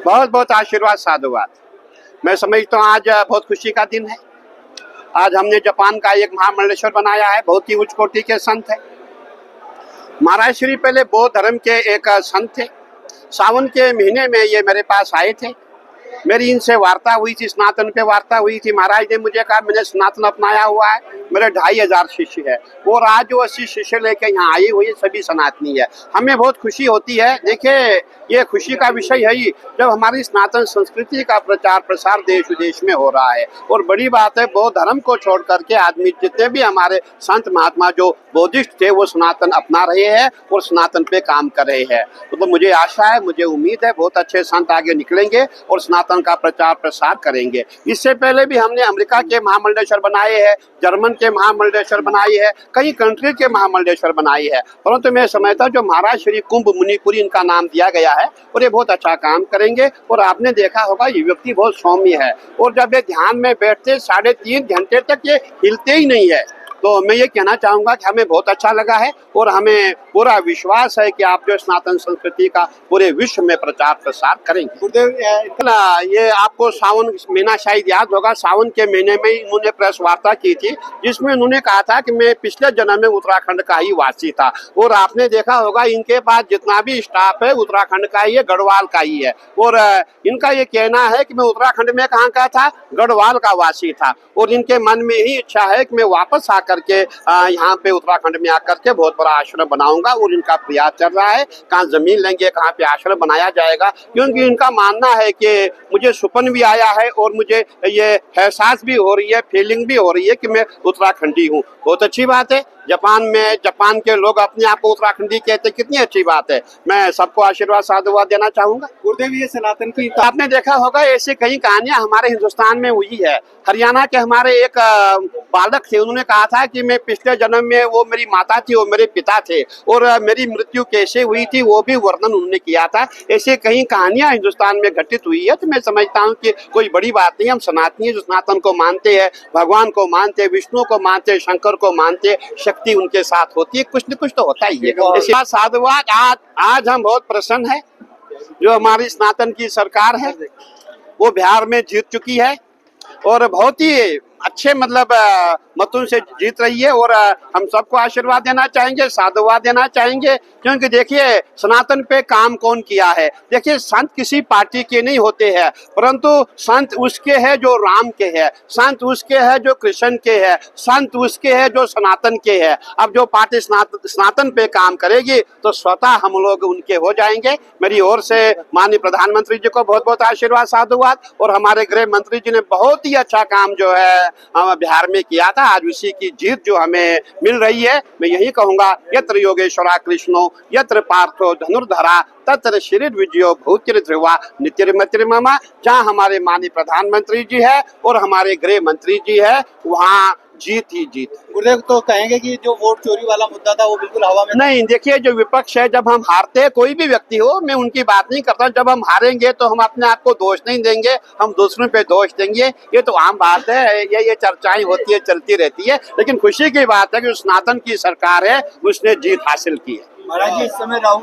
बहुत बहुत आशीर्वाद, साधुवाद। मैं समझता हूँ आज बहुत खुशी का दिन है। आज हमने जापान का एक महामंडलेश्वर बनाया है, बहुत ही उच्च कोटि के संत है। महाराज श्री पहले बौद्ध धर्म के एक संत थे। सावन के महीने में ये मेरे पास आए थे। मेरी इनसे वार्ता हुई थी, सनातन पे वार्ता हुई थी। महाराज ने मुझे कहा मैंने सनातन अपनाया हुआ है, मेरे 2500 शिष्य है और आज जो 80 शिष्य लेके यहाँ आई हुई सभी सनातनी है। हमें बहुत खुशी होती है। देखिए ये खुशी का विषय है ही जब हमारी सनातन संस्कृति का प्रचार प्रसार देश विदेश में हो रहा है। और बड़ी बात है, बौद्ध धर्म को छोड़ करके आदमी जितने भी हमारे संत महात्मा जो बौद्धिस्ट थे वो सनातन अपना रहे हैं और सनातन पे काम कर रहे हैं। तो मुझे आशा है, मुझे उम्मीद है बहुत अच्छे संत आगे निकलेंगे और सनातन का प्रचार प्रसार करेंगे। इससे पहले भी हमने अमेरिका के महामंडलेश्वर बनाए हैं, जर्मन के महामंडलेश्वर बनाए हैं, कई कंट्री के महामंडलेश्वर बनाए हैं। परंतु मैं समझता जो महाराज श्री कुंभ मुनिपुरी इनका नाम दिया गया है और ये बहुत अच्छा काम करेंगे। और आपने देखा होगा ये व्यक्ति बहुत सौम्य है और जब ये ध्यान में बैठते 3.5 घंटे तक ये हिलते ही नहीं है। तो मैं ये कहना चाहूंगा कि हमें बहुत अच्छा लगा है और हमें पूरा विश्वास है कि आप जो सनातन संस्कृति का पूरे विश्व में प्रचार प्रसार करेंगे। गुरुदेव, ये आपको सावन महीना शायद याद होगा, सावन के महीने में इन्होंने प्रेस वार्ता की थी जिसमें उन्होंने कहा था कि मैं पिछले जन्म में उत्तराखंड का ही वासी था। और आपने देखा होगा इनके पास जितना भी स्टाफ है उत्तराखंड का ही है, गढ़वाल का ही है। और इनका ये कहना है कि मैं उत्तराखंड में कहाँ का था, गढ़वाल का वासी था। और इनके मन में ही इच्छा है कि मैं वापस आकर के यहाँ पे उत्तराखंड में आकर के बहुत बड़ा आश्रम बनाऊंगा। और इनका प्रयास चल रहा है, कहाँ जमीन लेंगे, कहाँ पे आश्रम बनाया जाएगा। क्योंकि इनका मानना है कि मुझे सुपन भी आया है और मुझे ये एहसास भी हो रही है, फीलिंग भी हो रही है कि मैं उत्तराखंडी हूँ। बहुत अच्छी बात है। जापान के लोग अपने आप को उत्तराखंडी कहते, कितनी अच्छी बात है। मैं सबको आशीर्वाद साधुवाद देना चाहूंगा। गुरुदेव, ये सनातन की आपने देखा होगा ऐसे कई कहानियां हमारे हिंदुस्तान में हुई है। हरियाणा के हमारे एक बालक थे, उन्होंने कहा था कि मैं पिछले जन्म में वो मेरी माता थी और मेरे पिता थे और मेरी मृत्यु कैसे हुई थी वो भी वर्णन उन्होंने किया था। ऐसे कई कहानियां हिंदुस्तान में घटित हुई है। तो मैं समझता हूँ कि कोई बड़ी बात नहीं। हम सनातनी जो सनातन को मानते हैं, भगवान को मानते हैं, विष्णु को मानते हैं, शंकर को मानते हैं, शक्ति उनके साथ होती है, कुछ न कुछ तो होता ही है। साधुवाद, आज हम बहुत प्रसन्न है जो हमारी सनातन की सरकार है वो बिहार में जीत चुकी है और बहुत ही अच्छे मतों से जीत रही है। और हम सबको आशीर्वाद देना चाहेंगे, साधुवाद देना चाहेंगे। क्योंकि देखिए सनातन पे काम कौन किया है। देखिए संत किसी पार्टी के नहीं होते हैं, परंतु संत उसके हैं जो राम के हैं, संत उसके हैं जो कृष्ण के हैं, संत उसके हैं जो सनातन के हैं। अब जो पार्टी सनातन पे काम करेगी तो स्वतः हम लोग उनके हो जाएंगे। मेरी ओर से माननीय प्रधानमंत्री जी को बहुत बहुत आशीर्वाद साधुवाद। और हमारे गृह मंत्री जी ने बहुत ही अच्छा काम जो है बिहार में किया था। आज उसी की जीत जो हमें मिल रही है। मैं यही कहूंगा, यत्र योगेश्वरा कृष्णो यत्र पार्थो धनुर्धरा तत्र श्री विजयो भूतिर ध्रुवा नित्यमतिर्ममा। जहाँ हमारे माननीय प्रधानमंत्री जी है और हमारे गृह मंत्री जी है वहाँ जीत ही जीत। गुरुदेव, तो कहेंगे कि जो वोट चोरी वाला मुद्दा था वो बिल्कुल हवा में नहीं। देखिए जो विपक्ष है, जब हम हारते हैं, कोई भी व्यक्ति हो, मैं उनकी बात नहीं करता, जब हम हारेंगे तो हम अपने आप को दोष नहीं देंगे, हम दूसरों पे दोष देंगे। ये तो आम बात है, ये चर्चाएं होती है, चलती रहती है। लेकिन खुशी की बात है कि सनातन की सरकार है उसने जीत हासिल की है। महाराज जी, इस समय राहुल